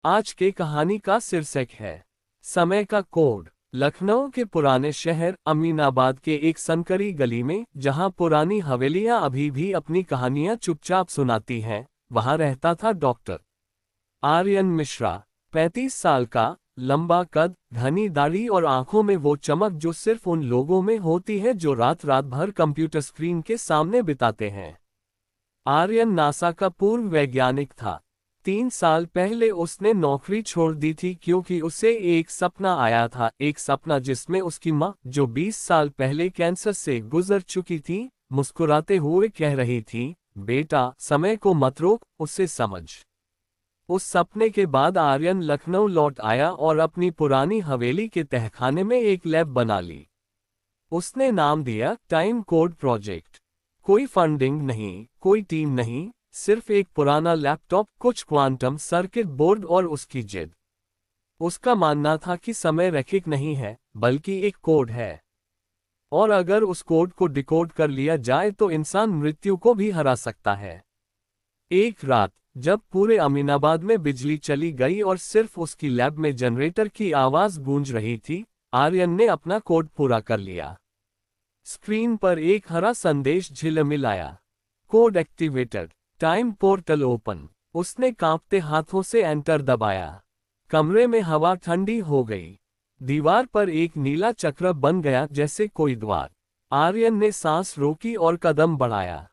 आज के कहानी का शीर्षक है समय का कोड। लखनऊ के पुराने शहर अमीनाबाद के एक संकरी गली में, जहां पुरानी हवेलियां अभी भी अपनी कहानियां चुपचाप सुनाती हैं, वहां रहता था डॉक्टर आर्यन मिश्रा। 35 साल का, लंबा कद, घनी दाढ़ी और आंखों में वो चमक जो सिर्फ उन लोगों में होती है जो रात रात भर कंप्यूटर स्क्रीन के सामने बिताते हैं। आर्यन नासा का पूर्व वैज्ञानिक था। 3 साल पहले उसने नौकरी छोड़ दी थी क्योंकि उसे एक सपना आया था, एक सपना जिसमें उसकी माँ, जो 20 साल पहले कैंसर से गुजर चुकी थी, मुस्कुराते हुए कह रही थी, बेटा, समय को मत रोक, उसे समझ। उस सपने के बाद आर्यन लखनऊ लौट आया और अपनी पुरानी हवेली के तहखाने में एक लैब बना ली। उसने नाम दिया टाइम कोड प्रोजेक्ट। कोई फंडिंग नहीं, कोई टीम नहीं, सिर्फ एक पुराना लैपटॉप, कुछ क्वांटम सर्किट बोर्ड और उसकी जिद। उसका मानना था कि समय रैखिक नहीं है, बल्कि एक कोड है, और अगर उस कोड को डिकोड कर लिया जाए तो इंसान मृत्यु को भी हरा सकता है। एक रात, जब पूरे अमीनाबाद में बिजली चली गई और सिर्फ उसकी लैब में जनरेटर की आवाज गूंज रही थी, आर्यन ने अपना कोड पूरा कर लिया। स्क्रीन पर एक हरा संदेश झिलमिलाया, code activated, time portal open. उसने कांपते हाथों से एंटर दबाया। कमरे में हवा ठंडी हो गई। दीवार पर एक नीला चक्र बन गया, जैसे कोई द्वार। आर्यन ने सांस रोकी और कदम बढ़ाया।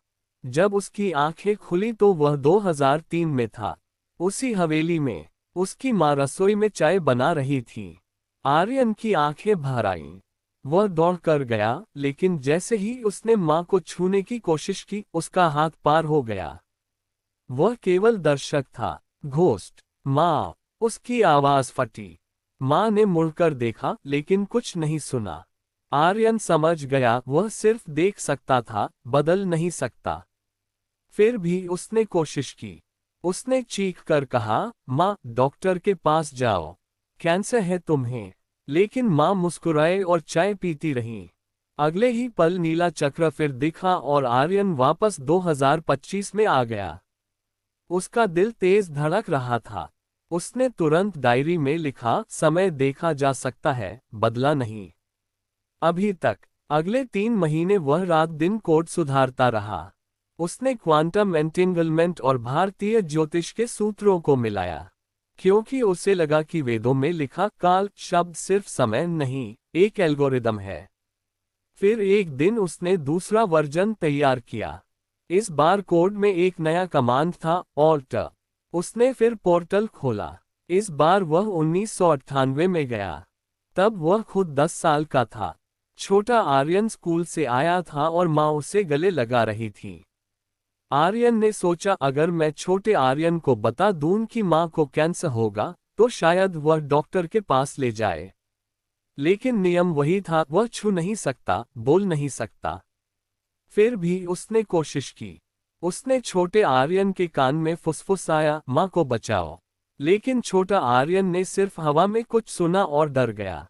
जब उसकी आंखें खुली तो वह 2003 में था, उसी हवेली में। उसकी माँ रसोई में चाय बना रही थी। आर्यन की आंखें भर आईं। वह दौड़ कर गया, लेकिन जैसे ही उसने माँ को छूने की कोशिश की, उसका हाथ पार हो गया। वह केवल दर्शक था। घोस्ट। माँ। उसकी आवाज फटी। माँ ने मुड़कर देखा, लेकिन कुछ नहीं सुना। आर्यन समझ गया, वह सिर्फ देख सकता था, बदल नहीं सकता। फिर भी उसने कोशिश की। उसने चीख कर कहा, माँ, डॉक्टर के पास जाओ, कैंसर है तुम्हें। लेकिन माँ मुस्कुराए और चाय पीती रही। अगले ही पल नीला चक्र फिर दिखा और आर्यन वापस 2025 में आ गया। उसका दिल तेज धड़क रहा था। उसने तुरंत डायरी में लिखा, समय देखा जा सकता है, बदला नहीं। अभी तक। अगले 3 महीने वह रात दिन कोड सुधारता रहा। उसने क्वांटम एंटेंगलमेंट और भारतीय ज्योतिष के सूत्रों को मिलाया, क्योंकि उसे लगा कि वेदों में लिखा काल शब्द सिर्फ समय नहीं, एक एल्गोरिदम है। फिर एक दिन उसने दूसरा वर्जन तैयार किया। इस बार कोड में एक नया कमांड था, ऑल्ट। उसने फिर पोर्टल खोला। इस बार वह 1998 में गया। तब वह खुद 10 साल का था। छोटा आर्यन स्कूल से आया था और माँ उसे गले लगा रही थी। आर्यन ने सोचा, अगर मैं छोटे आर्यन को बता दूं कि माँ को कैंसर होगा, तो शायद वह डॉक्टर के पास ले जाए। लेकिन नियम वही था, वह छू नहीं सकता, बोल नहीं सकता। फिर भी उसने कोशिश की। उसने छोटे आर्यन के कान में फुसफुसाया, माँ को बचाओ। लेकिन छोटा आर्यन ने सिर्फ हवा में कुछ सुना और डर गया।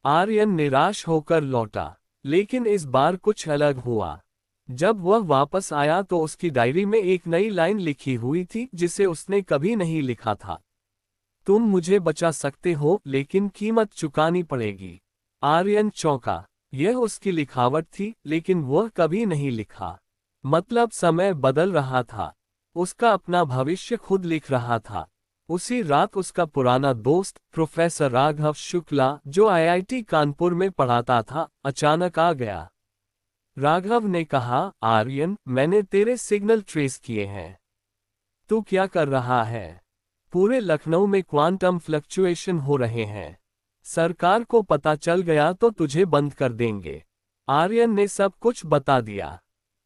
आर्यन निराश होकर लौटा। लेकिन इस बार कुछ अलग हुआ। जब वह वापस आया तो उसकी डायरी में एक नई लाइन लिखी हुई थी, जिसे उसने कभी नहीं लिखा था। तुम मुझे बचा सकते हो, लेकिन कीमत चुकानी पड़ेगी। आर्यन चौंका। यह उसकी लिखावट थी, लेकिन वह कभी नहीं लिखा। मतलब समय बदल रहा था। उसका अपना भविष्य खुद लिख रहा था। उसी रात उसका पुराना दोस्त प्रोफेसर राघव शुक्ला, जो आईआईटी कानपुर में पढ़ाता था, अचानक आ गया। राघव ने कहा, आर्यन, मैंने तेरे सिग्नल ट्रेस किए हैं। तू क्या कर रहा है? पूरे लखनऊ में क्वांटम फ्लक्चुएशन हो रहे हैं। सरकार को पता चल गया तो तुझे बंद कर देंगे। आर्यन ने सब कुछ बता दिया।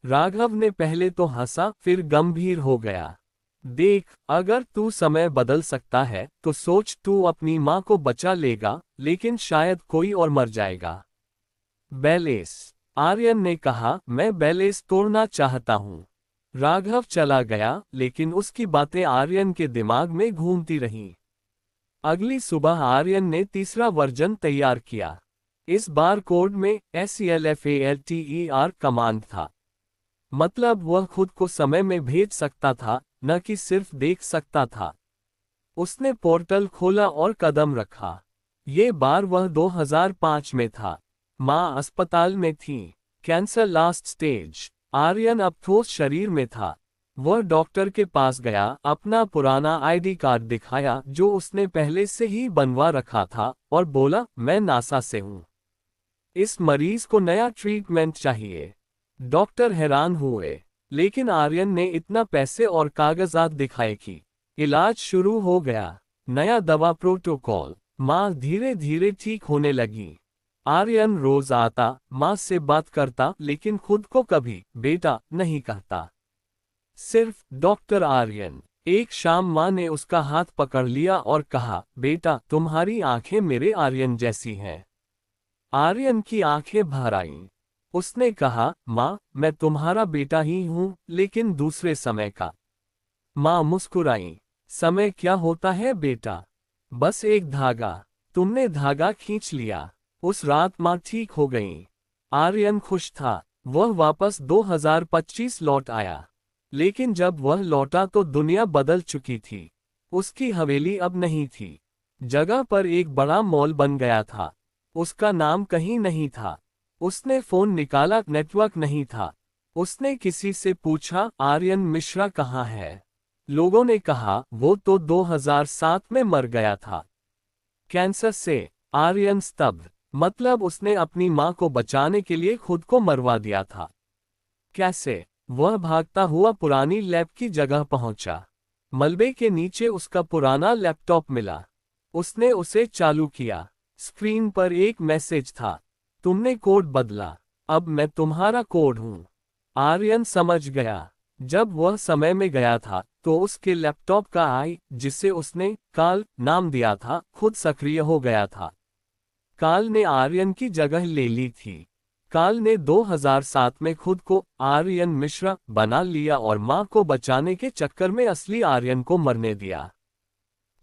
राघव ने पहले तो हंसा, फिर गंभीर हो गया। देख, अगर तू समय बदल सकता है तो सोच, तू अपनी माँ को बचा लेगा, लेकिन शायद कोई और मर जाएगा। बैलेस। आर्यन ने कहा, मैं बैलेस तोड़ना चाहता हूँ। राघव चला गया, लेकिन उसकी बातें आर्यन के दिमाग में घूमती रहीं। अगली सुबह आर्यन ने तीसरा वर्जन तैयार किया। इस बार कोड में SELFALTER कमांड था। मतलब वह खुद को समय में भेज सकता था, न कि सिर्फ देख सकता था। उसने पोर्टल खोला और कदम रखा। ये बार वह 2005 में था। माँ अस्पताल में थी। Cancer last stage. आर्यन अब ठोस शरीर में था। वह डॉक्टर के पास गया, अपना पुराना आईडी कार्ड दिखाया जो उसने पहले से ही बनवा रखा था, और बोला, मैं नासा से हूँ। इस मरीज को नया ट्रीटमेंट चाहिए। डॉक्टर हैरान हुए, लेकिन आर्यन ने इतना पैसे और कागजात दिखाए कि इलाज शुरू हो गया। नया दवा प्रोटोकॉल। माँ धीरे धीरे ठीक होने लगी। आर्यन रोज आता, माँ से बात करता, लेकिन खुद को कभी बेटा नहीं कहता, सिर्फ डॉक्टर आर्यन। एक शाम माँ ने उसका हाथ पकड़ लिया और कहा, बेटा तुम्हारी आंखें मेरे आर्यन जैसी हैं। आर्यन की आंखें भर आईं। उसने कहा, माँ मैं तुम्हारा बेटा ही हूँ, लेकिन दूसरे समय का। माँ मुस्कुराई। समय क्या होता है बेटा? बस एक धागा। तुमने धागा खींच लिया। उस रात माँ ठीक हो गई। आर्यन खुश था। वह वापस 2025 लौट आया। लेकिन जब वह लौटा तो दुनिया बदल चुकी थी। उसकी हवेली अब नहीं थी। जगह पर एक बड़ा मॉल बन गया था। उसका नाम कहीं नहीं था। उसने फोन निकाला, नेटवर्क नहीं था। उसने किसी से पूछा, आर्यन मिश्रा कहाँ है? लोगों ने कहा, वो तो 2007 में मर गया था कैंसर से। आर्यन स्तब्ध। मतलब उसने अपनी माँ को बचाने के लिए खुद को मरवा दिया था। कैसे? वह भागता हुआ पुरानी लैब की जगह पहुंचा। मलबे के नीचे उसका पुराना लैपटॉप मिला। उसने उसे चालू किया। स्क्रीन पर एक मैसेज था, तुमने कोड बदला, अब मैं तुम्हारा कोड हूं। आर्यन समझ गया। जब वह समय में गया था तो उसके लैपटॉप का आई, जिसे उसने काल नाम दिया था, खुद सक्रिय हो गया था। काल ने आर्यन की जगह ले ली थी। काल ने 2007 में खुद को आर्यन मिश्रा बना लिया और मां को बचाने के चक्कर में असली आर्यन को मरने दिया।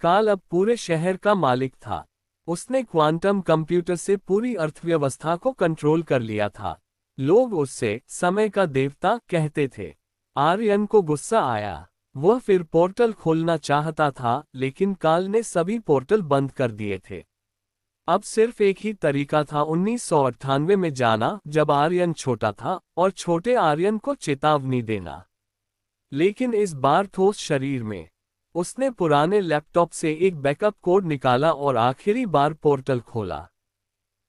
काल अब पूरे शहर का मालिक था। उसने क्वांटम कंप्यूटर से पूरी अर्थव्यवस्था को कंट्रोल कर लिया था। लोग उससे समय का देवता कहते थे। आर्यन को गुस्सा आया। वह फिर पोर्टल खोलना चाहता था, लेकिन काल ने सभी पोर्टल बंद कर दिए थे। अब सिर्फ एक ही तरीका था, 1998 में जाना, जब आर्यन छोटा था, और छोटे आर्यन को चेतावनी देना। लेकिन इस बार ठोस शरीर में। उसने पुराने लैपटॉप से एक बैकअप कोड निकाला और आखिरी बार पोर्टल खोला।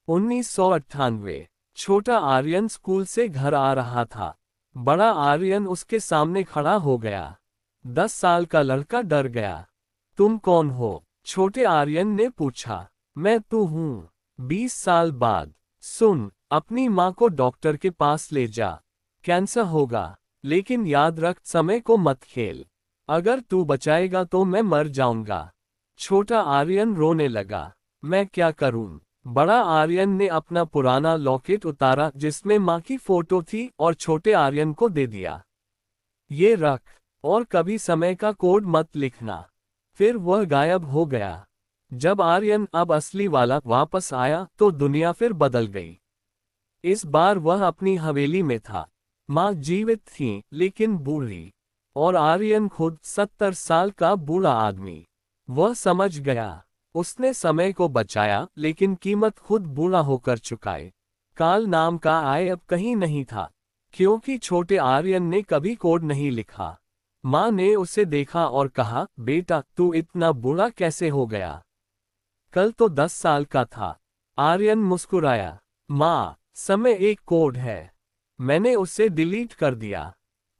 1998। छोटा आर्यन स्कूल से घर आ रहा था। बड़ा आर्यन उसके सामने खड़ा हो गया। 10 साल का लड़का डर गया। तुम कौन हो? छोटे आर्यन ने पूछा। मैं तू हूँ। 20 साल बाद। सुन, अपनी माँ को डॉक्टर के पास ले जा। कैंसर होगा, लेकिन याद रख, समय को मत खेल। अगर तू बचाएगा तो मैं मर जाऊंगा। छोटा आर्यन रोने लगा। मैं क्या करूं? बड़ा आर्यन ने अपना पुराना लॉकेट उतारा जिसमें माँ की फोटो थी और छोटे आर्यन को दे दिया। ये रख, और कभी समय का कोड मत लिखना। फिर वह गायब हो गया। जब आर्यन, अब असली वाला, वापस आया तो दुनिया फिर बदल गई। इस बार वह अपनी हवेली में था। माँ जीवित थी, लेकिन बूढ़ी। और आर्यन खुद 70 साल का बूढ़ा आदमी। वह समझ गया। उसने समय को बचाया, लेकिन कीमत खुद बूढ़ा होकर चुकाए। काल नाम का आय अब कहीं नहीं था, क्योंकि छोटे आर्यन ने कभी कोड नहीं लिखा। माँ ने उसे देखा और कहा, बेटा तू इतना बूढ़ा कैसे हो गया? कल तो 10 साल का था। आर्यन मुस्कुराया। माँ, समय एक कोड है। मैंने उसे डिलीट कर दिया।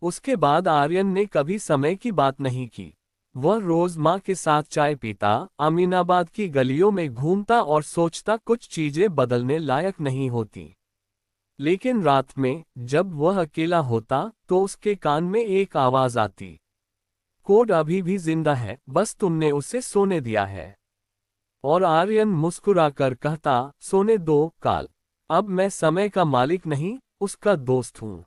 उसके बाद आर्यन ने कभी समय की बात नहीं की। वह रोज माँ के साथ चाय पीता, अमीनाबाद की गलियों में घूमता और सोचता कुछ चीजें बदलने लायक नहीं होती। लेकिन रात में, जब वह अकेला होता, तो उसके कान में एक आवाज आती, कोड अभी भी जिंदा है, बस तुमने उसे सोने दिया है। और आर्यन मुस्कुराकर कहता, सोने दो काल। अब मैं समय का मालिक नहीं, उसका दोस्त हूँ।